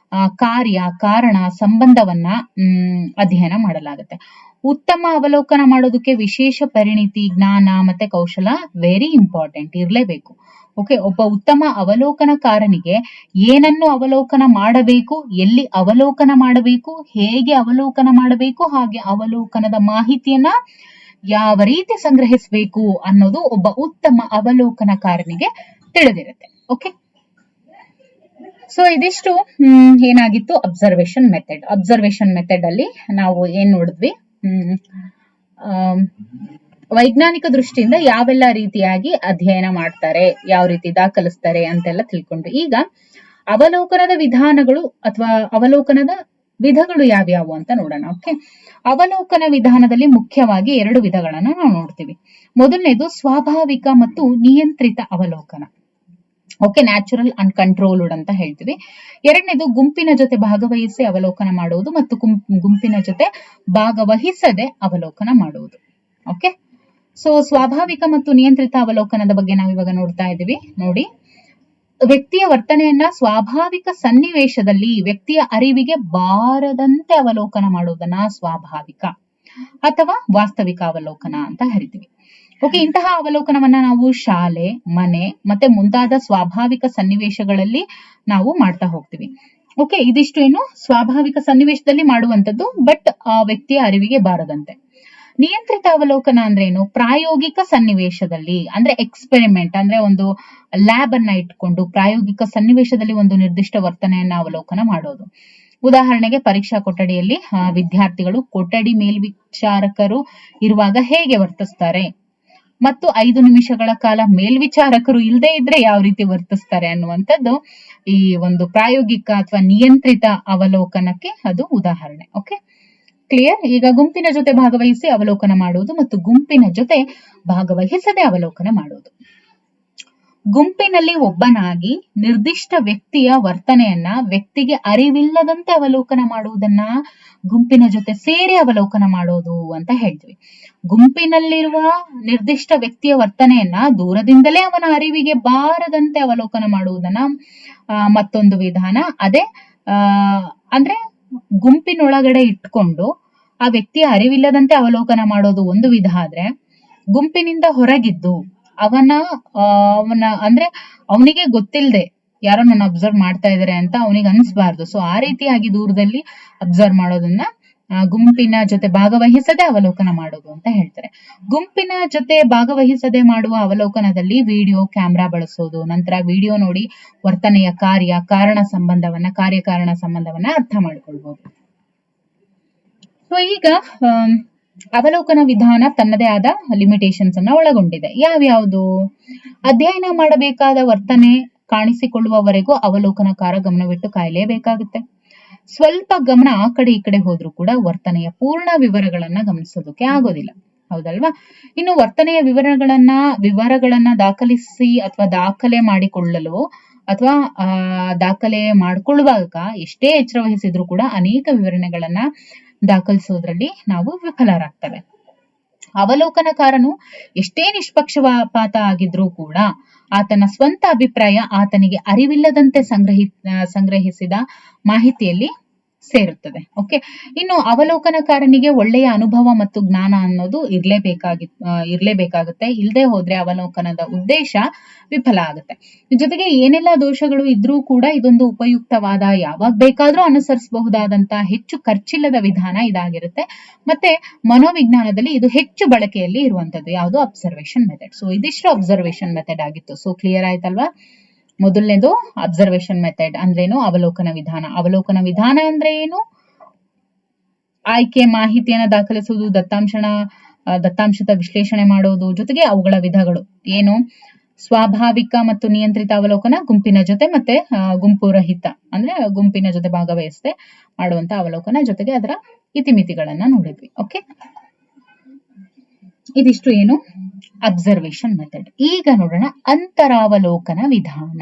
ಕಾರ್ಯ, ಕಾರಣ, ಸಂಬಂಧವನ್ನ ಅಧ್ಯಯನ ಮಾಡಲಾಗುತ್ತೆ. ಉತ್ತಮ ಅವಲೋಕನ ಮಾಡೋದಕ್ಕೆ ವಿಶೇಷ ಪರಿಣಿತಿ, ಜ್ಞಾನ ಮತ್ತೆ ಕೌಶಲ ವೆರಿ ಇಂಪಾರ್ಟೆಂಟ್, ಇರಲೇಬೇಕು. ಓಕೆ, ಒಬ್ಬ ಉತ್ತಮ ಅವಲೋಕನಕಾರನಿಗೆ ಏನನ್ನು ಅವಲೋಕನ ಮಾಡಬೇಕು, ಎಲ್ಲಿ ಅವಲೋಕನ ಮಾಡಬೇಕು, ಹೇಗೆ ಅವಲೋಕನ ಮಾಡಬೇಕು, ಹಾಗೆ ಅವಲೋಕನದ ಮಾಹಿತಿಯನ್ನ ಯಾವ ರೀತಿ ಸಂಗ್ರಹಿಸಬೇಕು ಅನ್ನೋದು ಒಬ್ಬ ಉತ್ತಮ ಅವಲೋಕನಕಾರನಿಗೆ ತಿಳಿದಿರುತ್ತೆ. ಓಕೆ, ಸೊ ಇದಿಷ್ಟು ಏನಾಗಿತ್ತು, ಅಬ್ಸರ್ವೇಷನ್ ಮೆಥಡ್ ಅಲ್ಲಿ ನಾವು ಏನ್ ನೋಡಿದ್ವಿ, ವೈಜ್ಞಾನಿಕ ದೃಷ್ಟಿಯಿಂದ ಯಾವೆಲ್ಲ ರೀತಿಯಾಗಿ ಅಧ್ಯಯನ ಮಾಡ್ತಾರೆ, ಯಾವ ರೀತಿ ದಾಖಲಿಸ್ತಾರೆ ಅಂತೆಲ್ಲ ತಿಳ್ಕೊಂಡ್ವಿ. ಈಗ ಅವಲೋಕನದ ವಿಧಾನಗಳು ಅಥವಾ ಅವಲೋಕನದ ವಿಧಗಳು ಯಾವ್ಯಾವು ಅಂತ ನೋಡೋಣ. ಓಕೆ, ಅವಲೋಕನ ವಿಧಾನದಲ್ಲಿ ಮುಖ್ಯವಾಗಿ 2 ವಿಧಗಳನ್ನ ನಾವು ನೋಡ್ತೀವಿ. ಮೊದಲನೇದು ಸ್ವಾಭಾವಿಕ ಮತ್ತು ನಿಯಂತ್ರಿತ ಅವಲೋಕನ. ಓಕೆ, ನ್ಯಾಚುರಲ್ ಅಂಡ್ ಕಂಟ್ರೋಲ್ಡ್ ಅಂತ ಹೇಳ್ತೀವಿ. ಎರಡನೇದು ಗುಂಪಿನ ಜೊತೆ ಭಾಗವಹಿಸಿ ಅವಲೋಕನ ಮಾಡುವುದು ಮತ್ತು ಗುಂಪಿನ ಜೊತೆ ಭಾಗವಹಿಸದೆ ಅವಲೋಕನ ಮಾಡುವುದು. ಓಕೆ, ಸೊ ಸ್ವಾಭಾವಿಕ ಮತ್ತು ನಿಯಂತ್ರಿತ ಅವಲೋಕನದ ಬಗ್ಗೆ ನಾವಿವಾಗ ನೋಡ್ತಾ ಇದ್ದೀವಿ. ನೋಡಿ, ವ್ಯಕ್ತಿಯ ವರ್ತನೆಯನ್ನ ಸ್ವಾಭಾವಿಕ ಸನ್ನಿವೇಶದಲ್ಲಿ ವ್ಯಕ್ತಿಯ ಅರಿವಿಗೆ ಬಾರದಂತೆ ಅವಲೋಕನ ಮಾಡುವುದನ್ನ ಸ್ವಾಭಾವಿಕ ಅಥವಾ ವಾಸ್ತವಿಕ ಅವಲೋಕನ ಅಂತ ಕರಿತೀವಿ. ಓಕೆ, ಇಂತಹ ಅವಲೋಕನವನ್ನ ನಾವು ಶಾಲೆ, ಮನೆ ಮತ್ತೆ ಮುಂತಾದ ಸ್ವಾಭಾವಿಕ ಸನ್ನಿವೇಶಗಳಲ್ಲಿ ನಾವು ಮಾಡ್ತಾ ಹೋಗ್ತೀವಿ. ಓಕೆ, ಇದಿಷ್ಟು ಏನು ಸ್ವಾಭಾವಿಕ ಸನ್ನಿವೇಶದಲ್ಲಿ ಮಾಡುವಂತದ್ದು, ಬಟ್ ಆ ವ್ಯಕ್ತಿಯ ಅರಿವಿಗೆ ಬಾರದಂತೆ. ನಿಯಂತ್ರಿತ ಅವಲೋಕನ ಅಂದ್ರೆ ಏನು? ಪ್ರಾಯೋಗಿಕ ಸನ್ನಿವೇಶದಲ್ಲಿ, ಅಂದ್ರೆ ಎಕ್ಸ್ಪೆರಿಮೆಂಟ್, ಅಂದ್ರೆ ಒಂದು ಲ್ಯಾಬ್ ಅನ್ನ ಇಟ್ಕೊಂಡು ಪ್ರಾಯೋಗಿಕ ಸನ್ನಿವೇಶದಲ್ಲಿ ಒಂದು ನಿರ್ದಿಷ್ಟ ವರ್ತನೆಯನ್ನ ಅವಲೋಕನ ಮಾಡೋದು. ಉದಾಹರಣೆಗೆ ಪರೀಕ್ಷಾ ಕೊಠಡಿಯಲ್ಲಿ ವಿದ್ಯಾರ್ಥಿಗಳು ಕೊಠಡಿ ಮೇಲ್ವಿಚಾರಕರು ಇರುವಾಗ ಹೇಗೆ ವರ್ತಿಸ್ತಾರೆ ಮತ್ತು 5 ನಿಮಿಷಗಳ ಕಾಲ ಮೇಲ್ವಿಚಾರಕರು ಇಲ್ಲದೆ ಇದ್ರೆ ಯಾವ ರೀತಿ ವರ್ತಿಸ್ತಾರೆ ಅನ್ನುವಂಥದ್ದು ಈ ಒಂದು ಪ್ರಾಯೋಗಿಕ ಅಥವಾ ನಿಯಂತ್ರಿತ ಅವಲೋಕನಕ್ಕೆ ಅದು ಉದಾಹರಣೆ. Okay, clear? ಈಗ ಗುಂಪಿನ ಜೊತೆ ಭಾಗವಹಿಸಿ ಅವಲೋಕನ ಮಾಡುವುದು ಮತ್ತು ಗುಂಪಿನ ಜೊತೆ ಭಾಗವಹಿಸದೆ ಅವಲೋಕನ ಮಾಡುವುದು. ಗುಂಪಿನಲ್ಲಿ ಒಬ್ಬನಾಗಿ ನಿರ್ದಿಷ್ಟ ವ್ಯಕ್ತಿಯ ವರ್ತನೆಯನ್ನ ವ್ಯಕ್ತಿಗೆ ಅರಿವಿಲ್ಲದಂತೆ ಅವಲೋಕನ ಮಾಡುವುದನ್ನ ಗುಂಪಿನ ಜೊತೆ ಸೇರಿ ಅವಲೋಕನ ಮಾಡೋದು ಅಂತ ಹೇಳ್ತೀವಿ. ಗುಂಪಿನಲ್ಲಿರುವ ನಿರ್ದಿಷ್ಟ ವ್ಯಕ್ತಿಯ ವರ್ತನೆಯನ್ನ ದೂರದಿಂದಲೇ ಅವನ ಅರಿವಿಗೆ ಬಾರದಂತೆ ಅವಲೋಕನ ಮಾಡುವುದನ್ನ ಮತ್ತೊಂದು ವಿಧಾನ. ಅದೇ ಅಂದ್ರೆ ಗುಂಪಿನೊಳಗಡೆ ಇಟ್ಕೊಂಡು ಆ ವ್ಯಕ್ತಿಯ ಅರಿವಿಲ್ಲದಂತೆ ಅವಲೋಕನ ಮಾಡೋದು ಒಂದು ವಿಧ ಆದ್ರೆ, ಗುಂಪಿನಿಂದ ಹೊರಗಿದ್ದು ಅವನ ಅಂದ್ರೆ ಅವನಿಗೆ ಗೊತ್ತಿಲ್ಲದೆ ಯಾರೋ ನನ್ನ ಅಬ್ಸರ್ವ್ ಮಾಡ್ತಾ ಇದಾರೆ ಅಂತ ಅವನಿಗೆ ಅನ್ಸ್ಬಾರ್ದು. ಸೊ ಆ ರೀತಿಯಾಗಿ ದೂರದಲ್ಲಿ ಅಬ್ಸರ್ವ್ ಮಾಡೋದನ್ನ ಗುಂಪಿನ ಜೊತೆ ಭಾಗವಹಿಸದೆ ಅವಲೋಕನ ಮಾಡೋದು ಅಂತ ಹೇಳ್ತಾರೆ. ಗುಂಪಿನ ಜೊತೆ ಭಾಗವಹಿಸದೆ ಮಾಡುವ ಅವಲೋಕನದಲ್ಲಿ ವಿಡಿಯೋ ಕ್ಯಾಮ್ರಾ ಬಳಸೋದು, ನಂತರ ವಿಡಿಯೋ ನೋಡಿ ವರ್ತನೆಯ ಕಾರ್ಯಕಾರಣ ಸಂಬಂಧವನ್ನ ಅರ್ಥ ಮಾಡ್ಕೊಳ್ಬಹುದು. ಸೊ ಈಗ ಅವಲೋಕನ ವಿಧಾನ ತನ್ನದೇ ಆದ ಲಿಮಿಟೇಷನ್ಸ್ ಅನ್ನ ಒಳಗೊಂಡಿದೆ. ಯಾವ್ಯಾವುದು? ಅಧ್ಯಯನ ಮಾಡಬೇಕಾದ ವರ್ತನೆ ಕಾಣಿಸಿಕೊಳ್ಳುವವರೆಗೂ ಅವಲೋಕನಕಾರ ಗಮನವಿಟ್ಟು ಕಾಯಲೇಬೇಕಾಗುತ್ತೆ. ಸ್ವಲ್ಪ ಗಮನ ಆ ಕಡೆ ಈ ಕಡೆ ಹೋದ್ರೂ ಕೂಡ ವರ್ತನೆಯ ಪೂರ್ಣ ವಿವರಗಳನ್ನ ಗಮನಿಸೋದಕ್ಕೆ ಆಗೋದಿಲ್ಲ, ಹೌದಲ್ವಾ? ಇನ್ನು ವರ್ತನೆಯ ವಿವರಗಳನ್ನ ದಾಖಲಿಸಿ ಅಥವಾ ದಾಖಲೆ ಮಾಡಿಕೊಳ್ಳಲು ಅಥವಾ ದಾಖಲೆ ಮಾಡ್ಕೊಳ್ಳುವಾಗ ಎಷ್ಟೇ ಎಚ್ಚರ ವಹಿಸಿದ್ರು ಕೂಡ ಅನೇಕ ವಿವರಣೆಗಳನ್ನ ದಾಖಲಿಸೋದ್ರಲ್ಲಿ ನಾವು ವಿಫಲರಾಗ್ತೇವೆ. ಅವಲೋಕನಕಾರನು ಎಷ್ಟೇ ನಿಷ್ಪಕ್ಷಪಾತ ಆಗಿದ್ರೂ ಕೂಡ ಆತನ ಸ್ವಂತ ಅಭಿಪ್ರಾಯ ಆತನಿಗೆ ಅರಿವಿಲ್ಲದಂತೆ ಸಂಗ್ರಹಿಸಿದ ಮಾಹಿತಿಯಲ್ಲಿ ಸೇರುತ್ತದೆ. ಓಕೆ, ಇನ್ನು ಅವಲೋಕನಕಾರನಿಗೆ ಒಳ್ಳೆಯ ಅನುಭವ ಮತ್ತು ಜ್ಞಾನ ಅನ್ನೋದು ಇರ್ಲೇಬೇಕಾಗುತ್ತೆ. ಇಲ್ಲದೆ ಹೋದ್ರೆ ಅವಲೋಕನದ ಉದ್ದೇಶ ವಿಫಲ ಆಗುತ್ತೆ. ಜೊತೆಗೆ ಏನೆಲ್ಲ ದೋಷಗಳು ಇದ್ರೂ ಕೂಡ ಇದೊಂದು ಉಪಯುಕ್ತವಾದ, ಯಾವಾಗ ಬೇಕಾದ್ರೂ ಅನುಸರಿಸಬಹುದಾದಂತ, ಹೆಚ್ಚು ಖರ್ಚಿಲ್ಲದ ವಿಧಾನ ಇದಾಗಿರುತ್ತೆ. ಮತ್ತೆ ಮನೋವಿಜ್ಞಾನದಲ್ಲಿ ಇದು ಹೆಚ್ಚು ಬಳಕೆಯಲ್ಲಿ ಇರುವಂತದ್ದು ಯಾವುದು? Observation method. ಸೊ ಇದಿಷ್ಟು ಅಬ್ಸರ್ವೇಷನ್ ಮೆಥಡ್ ಆಗಿತ್ತು. ಸೊ ಕ್ಲಿಯರ್ ಆಯ್ತಲ್ವಾ? ಮೊದಲನೇದು ಅಬ್ಸರ್ವೇಷನ್ ಮೆಥಡ್ ಅಂದ್ರೇನು? ಅವಲೋಕನ ವಿಧಾನ. ಅವಲೋಕನ ವಿಧಾನ ಅಂದ್ರೆ ಏನು? ಆಯ್ಕೆ ಮಾಹಿತಿಯನ್ನ ದಾಖಲಿಸುವುದು, ದತ್ತಾಂಶದ ವಿಶ್ಲೇಷಣೆ ಮಾಡೋದು, ಜೊತೆಗೆ ಅವುಗಳ ವಿಧಗಳು ಏನು? ಸ್ವಾಭಾವಿಕ ಮತ್ತು ನಿಯಂತ್ರಿತ ಅವಲೋಕನ, ಗುಂಪಿನ ಜೊತೆ ಮತ್ತೆ ಗುಂಪು ರಹಿತ ಅಂದ್ರೆ ಗುಂಪಿನ ಜೊತೆ ಭಾಗವಹಿಸದೆ ಮಾಡುವಂತ ಅವಲೋಕನ, ಜೊತೆಗೆ ಅದರ ಇತಿಮಿತಿಗಳನ್ನ ನೋಡಿದ್ವಿ. ಓಕೆ, ಇದಿಷ್ಟು ಏನು? Observation method. ಈಗ ನೋಡೋಣ ಅಂತರಾವಲೋಕನ ವಿಧಾನ.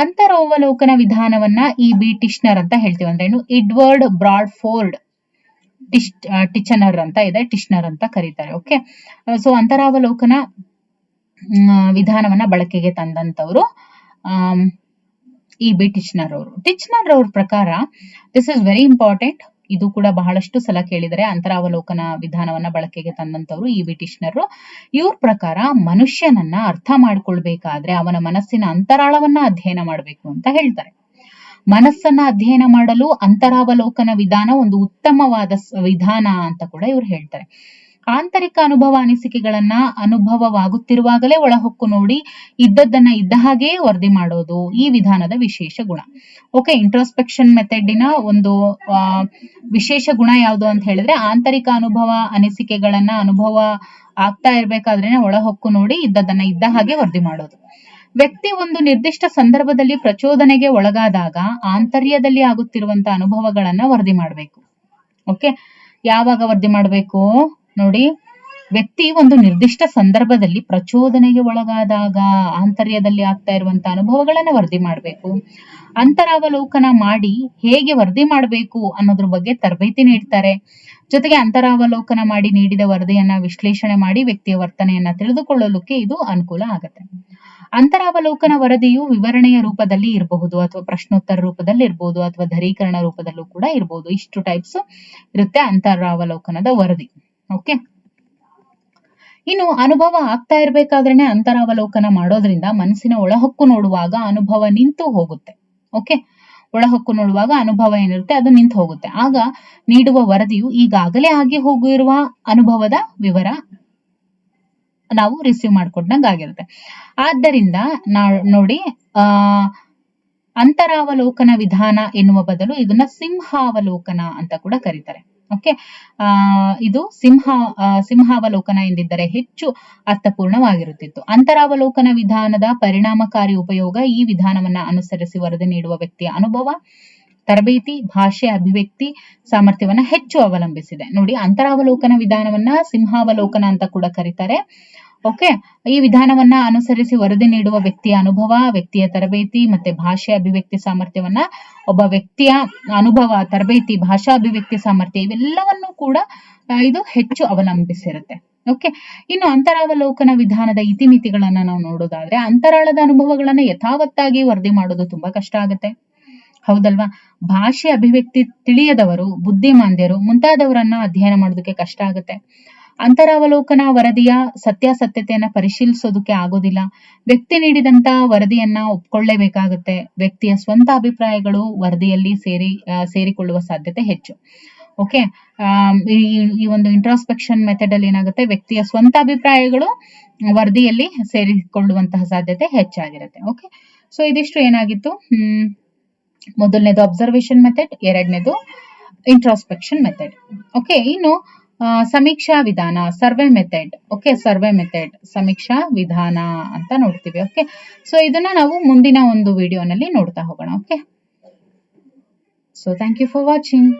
ಅಂತರಾವಲೋಕನ ವಿಧಾನವನ್ನ ಬಿ ಟಿಶ್ನರ್ ಅಂತ ಹೇಳ್ತೀವಿ. ಅಂದ್ರೆ ಏನು? ಎಡ್ವರ್ಡ್ ಬ್ರಾಡ್ಫೋರ್ಡ್ ಟಿಚನರ್ ಅಂತ ಇದೆ, ಟಿಶ್ನರ್ ಅಂತ ಕರೀತಾರೆ. ಓಕೆ, ಸೊ ಅಂತರಾವಲೋಕನ ವಿಧಾನವನ್ನ ಬಳಕೆಗೆ ತಂದಂತವ್ರು ಬಿ ಟಿಶ್ನರ್ ಅವರು. ಟಿಚ್ನರ್ ಅವ್ರ ಪ್ರಕಾರ ದಿಸ್ ಇಸ್ ವೆರಿ ಇಂಪಾರ್ಟೆಂಟ್. ಇದು ಕೂಡ ಬಹಳಷ್ಟು ಸಲ ಕೇಳಿದರೆ. ಅಂತರಾವಲೋಕನ ವಿಧಾನವನ್ನ ಬಳಕೆಗೆ ತಂದಂತವ್ರು ಬಿ ಟಿಶ್ನರ್. ಇವ್ರ ಪ್ರಕಾರ ಮನುಷ್ಯನನ್ನ ಅರ್ಥ ಮಾಡ್ಕೊಳ್ಬೇಕಾದ್ರೆ ಅವನ ಮನಸ್ಸಿನ ಅಂತರಾಳವನ್ನ ಅಧ್ಯಯನ ಮಾಡಬೇಕು ಅಂತ ಹೇಳ್ತಾರೆ. ಮನಸ್ಸನ್ನ ಅಧ್ಯಯನ ಮಾಡಲು ಅಂತರಾವಲೋಕನ ವಿಧಾನ ಒಂದು ಉತ್ತಮವಾದ ವಿಧಾನ ಅಂತ ಕೂಡ ಇವ್ರು ಹೇಳ್ತಾರೆ. ಆಂತರಿಕ ಅನಿಸಿಕೆಗಳನ್ನ ಅನುಭವವಾಗುತ್ತಿರುವಾಗಲೇ ಒಳಹೊಕ್ಕು ನೋಡಿ ಇದ್ದದ್ದನ್ನ ಇದ್ದ ಹಾಗೆ ವರದಿ ಮಾಡೋದು ಈ ವಿಧಾನದ ವಿಶೇಷ ಗುಣ. ಓಕೆ, ಇಂಟ್ರೋಸ್ಪೆಕ್ಷನ್ ಮೆಥಡಿನ ಒಂದು ವಿಶೇಷ ಗುಣ ಯಾವುದು ಅಂತ ಹೇಳಿದ್ರೆ ಆಂತರಿಕ ಅನಿಸಿಕೆಗಳನ್ನ ಅನುಭವ ಆಗ್ತಾ ಇರ್ಬೇಕಾದ್ರೇನೆ ಒಳಹೊಕ್ಕು ನೋಡಿ ಇದ್ದದ್ದನ್ನ ಇದ್ದ ಹಾಗೆ ವರದಿ ಮಾಡೋದು. ವ್ಯಕ್ತಿ ಒಂದು ನಿರ್ದಿಷ್ಟ ಸಂದರ್ಭದಲ್ಲಿ ಪ್ರಚೋದನೆಗೆ ಒಳಗಾದಾಗ ಆಂತರ್ಯದಲ್ಲಿ ಆಗುತ್ತಿರುವಂತ ಅನುಭವಗಳನ್ನ ವರದಿ ಮಾಡಬೇಕು. ಓಕೆ, ಯಾವಾಗ ವರದಿ ಮಾಡಬೇಕು ನೋಡಿ? ವ್ಯಕ್ತಿ ಒಂದು ನಿರ್ದಿಷ್ಟ ಸಂದರ್ಭದಲ್ಲಿ ಪ್ರಚೋದನೆಗೆ ಒಳಗಾದಾಗ ಆಂತರ್ಯದಲ್ಲಿ ಆಗ್ತಾ ಇರುವಂತ ಅನುಭವಗಳನ್ನ ವರದಿ ಮಾಡಬೇಕು. ಅಂತರಾವಲೋಕನ ಮಾಡಿ ಹೇಗೆ ವರದಿ ಮಾಡಬೇಕು ಅನ್ನೋದ್ರ ಬಗ್ಗೆ ತರಬೇತಿ ನೀಡ್ತಾರೆ. ಜೊತೆಗೆ ಅಂತರಾವಲೋಕನ ಮಾಡಿ ನೀಡಿದ ವರದಿಯನ್ನ ವಿಶ್ಲೇಷಣೆ ಮಾಡಿ ವ್ಯಕ್ತಿಯ ವರ್ತನೆಯನ್ನ ತಿಳಿದುಕೊಳ್ಳಲಿಕ್ಕೆ ಇದು ಅನುಕೂಲ ಆಗುತ್ತೆ. ಅಂತರಾವಲೋಕನ ವರದಿಯು ವಿವರಣೆಯ ರೂಪದಲ್ಲಿ ಇರಬಹುದು, ಅಥವಾ ಪ್ರಶ್ನೋತ್ತರ ರೂಪದಲ್ಲಿ ಇರಬಹುದು, ಅಥವಾ ಧರೀಕರಣ ರೂಪದಲ್ಲೂ ಕೂಡ ಇರಬಹುದು. ಇಷ್ಟು ಟೈಪ್ಸ್ ಇರುತ್ತೆ ಅಂತರಾವಲೋಕನದ ವರದಿ. ಓಕೆ, ಇನ್ನು ಅನುಭವ ಆಗ್ತಾ ಇರ್ಬೇಕಾದ್ರೇನೆ ಅಂತರಾವಲೋಕನ ಮಾಡೋದ್ರಿಂದ ಮನಸ್ಸಿನ ಒಳಹೊಕ್ಕು ನೋಡುವಾಗ ಅನುಭವ ನಿಂತು ಹೋಗುತ್ತೆ. ಓಕೆ, ಒಳಹೊಕ್ಕು ನೋಡುವಾಗ ಅನುಭವ ಏನಿರುತ್ತೆ ಅದು ನಿಂತು ಹೋಗುತ್ತೆ. ಆಗ ನೀಡುವ ವರದಿಯು ಈಗಾಗಲೇ ಆಗಿ ಹೋಗಿರುವ ಅನುಭವದ ವಿವರ ನಾವು ರಿಸೀವ್ ಮಾಡ್ಕೊಂಡಂಗ ಆಗಿರುತ್ತೆ. ಆದ್ದರಿಂದ ನೋಡಿ ಅಂತರಾವಲೋಕನ ವಿಧಾನ ಎನ್ನುವ ಬದಲು ಇದನ್ನ ಸಿಂಹಾವಲೋಕನ ಅಂತ ಕೂಡ ಕರೀತಾರೆ. ಓಕೆ, ಇದು ಸಿಂಹಾವಲೋಕನ ಎಂದಿದ್ದರೆ ಹೆಚ್ಚು ಅರ್ಥಪೂರ್ಣವಾಗಿರುತ್ತಿತ್ತು. ಅಂತರಾವಲೋಕನ ವಿಧಾನದ ಪರಿಣಾಮಕಾರಿ ಉಪಯೋಗ ಈ ವಿಧಾನವನ್ನ ಅನುಸರಿಸಿ ವರದಿ ನೀಡುವ ವ್ಯಕ್ತಿಯ ಅನುಭವ, ತರಬೇತಿ, ಭಾಷೆ, ಅಭಿವ್ಯಕ್ತಿ ಸಾಮರ್ಥ್ಯವನ್ನ ಹೆಚ್ಚು ಅವಲಂಬಿಸಿದೆ. ನೋಡಿ, ಅಂತರಾವಲೋಕನ ವಿಧಾನವನ್ನ ಸಿಂಹಾವಲೋಕನ ಅಂತ ಕೂಡ ಕರೀತಾರೆ. ಓಕೆ, ಈ ವಿಧಾನವನ್ನ ಅನುಸರಿಸಿ ವರದಿ ನೀಡುವ ವ್ಯಕ್ತಿಯ ಅನುಭವ, ವ್ಯಕ್ತಿಯ ತರಬೇತಿ ಮತ್ತೆ ಭಾಷೆ ಅಭಿವ್ಯಕ್ತಿ ಸಾಮರ್ಥ್ಯವನ್ನ, ಒಬ್ಬ ವ್ಯಕ್ತಿಯ ಅನುಭವ, ತರಬೇತಿ, ಭಾಷಾ ಅಭಿವ್ಯಕ್ತಿ ಸಾಮರ್ಥ್ಯ ಇವೆಲ್ಲವನ್ನೂ ಕೂಡ ಇದು ಹೆಚ್ಚು ಅವಲಂಬಿಸಿರುತ್ತೆ. ಓಕೆ, ಇನ್ನು ಅಂತರಾವಲೋಕನ ವಿಧಾನದ ಇತಿಮಿತಿಗಳನ್ನ ನಾವು ನೋಡೋದಾದ್ರೆ ಅಂತರಾಳದ ಅನುಭವಗಳನ್ನ ಯಥಾವತ್ತಾಗಿ ವರದಿ ಮಾಡೋದು ತುಂಬಾ ಕಷ್ಟ ಆಗುತ್ತೆ, ಹೌದಲ್ವಾ? ಭಾಷೆ ಅಭಿವ್ಯಕ್ತಿ ತಿಳಿಯದವರು, ಬುದ್ಧಿಮಾಂದ್ಯರು ಮುಂತಾದವರನ್ನ ಅಧ್ಯಯನ ಮಾಡೋದಕ್ಕೆ ಕಷ್ಟ ಆಗುತ್ತೆ. ಅಂತರಾವಲೋಕನ ವರದಿಯ ಸತ್ಯಾಸತ್ಯತೆಯನ್ನ ಪರಿಶೀಲಿಸೋದಕ್ಕೆ ಆಗೋದಿಲ್ಲ. ವ್ಯಕ್ತಿ ನೀಡಿದಂತ ವರದಿಯನ್ನ ಒಪ್ಕೊಳ್ಳೇಬೇಕಾಗುತ್ತೆ. ವ್ಯಕ್ತಿಯ ಸ್ವಂತ ಅಭಿಪ್ರಾಯಗಳು ವರದಿಯಲ್ಲಿ ಸೇರಿಕೊಳ್ಳುವ ಸಾಧ್ಯತೆ ಹೆಚ್ಚು. ಓಕೆ, ಈ ಒಂದು ಇಂಟ್ರಾಸ್ಪೆಕ್ಷನ್ ಮೆಥಡ್ ಅಲ್ಲಿ ಏನಾಗುತ್ತೆ, ವ್ಯಕ್ತಿಯ ಸ್ವಂತ ಅಭಿಪ್ರಾಯಗಳು ವರದಿಯಲ್ಲಿ ಸೇರಿಕೊಳ್ಳುವಂತಹ ಸಾಧ್ಯತೆ ಹೆಚ್ಚಾಗಿರುತ್ತೆ. ಓಕೆ, ಸೊ ಇದಿಷ್ಟು ಏನಾಗಿತ್ತು, ಮೊದಲನೇದು ಅಬ್ಸರ್ವೇಷನ್ ಮೆಥಡ್, ಎರಡನೇದು ಇಂಟ್ರಾಸ್ಪೆಕ್ಷನ್ ಮೆಥಡ್. ಓಕೆ, ಇನ್ನು ಸಮೀಕ್ಷಾ ವಿಧಾನ, survey method. Okay, survey method, ಸಮೀಕ್ಷಾ ವಿಧಾನ ಅಂತ ನೋಡ್ತೀವಿ. ಓಕೆ, ಸೊ ಇದನ್ನ ನಾವು ಮುಂದಿನ ಒಂದು ವಿಡಿಯೋನಲ್ಲಿ ನೋಡ್ತಾ ಹೋಗೋಣ. Okay, so thank you for watching.